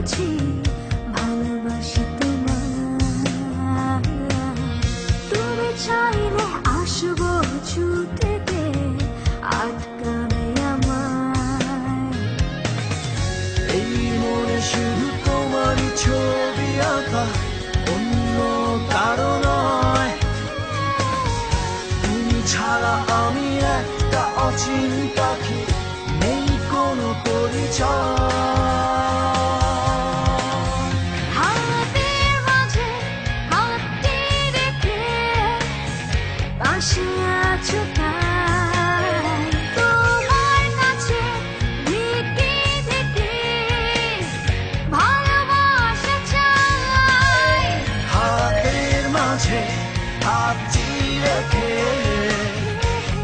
বুঝি ভালোবাসি তোমায়। তুমি চাইলে আসবো ছুটেতে, আটকাবে আমায়। এই মনে শুধু তোমারই ছবি আঁকা, অন্য কারো নয়। তুমি ছাড়া আমি একটা অচিন পাখি, নেই কোনো পরিচয়। হাতের মাঝে হাতটি রেখে পাশে আছো তাই, তোমার কাছে ঢেকে ঢেকে ভালোবাসা চাই। হাতের মাঝে হাতটি রেখে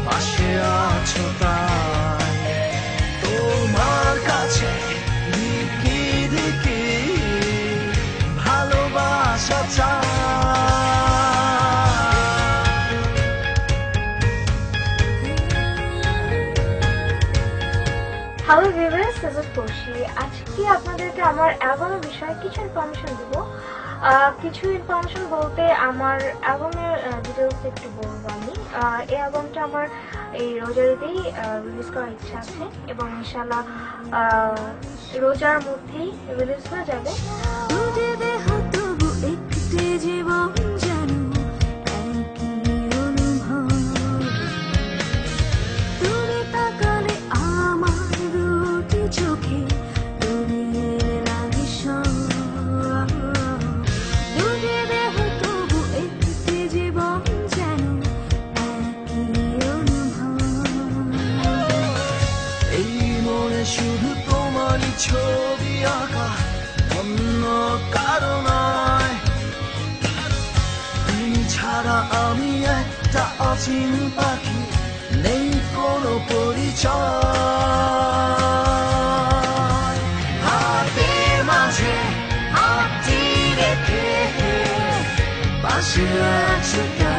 পাশে আছো তাই, তোমার কাছে দিকে দিকে ভালোবাসা চাই। হ্যালো ভিউয়ার্স, দিস ইজ খুশি। আজকে আপনাদেরকে আমার অ্যালবামের বিষয়ে কিছু ইনফরমেশন দিব। কিছু ইনফরমেশন বলতে আমার অ্যালবামের ডিটেলস একটু বলবো আমি। এই অ্যালবামটা আমার এই রোজারিতেই রিলিজ করার ইচ্ছা আছে এবং ইনশাআল্লাহ রোজার মধ্যেই রিলিজ হয়ে যাবে। দুটি দেহ তবু একটি জীবন, জানো একই অনুভব। তুমি তাকালে আমার দুটি চোখে দূরে লাগে সব। দুটি দেহ তবু একটি জীবন, জানো একই অনুভব। এই মনে শুধু তোমারই ছবি আঁকা, অন্য কারো নয়। তুমি ছাড়া আমি একটা অচিন পাখি, নেই কোনো পরিচয়। হাতের মাঝে হাতটি রেখে পাশে আছো তাই,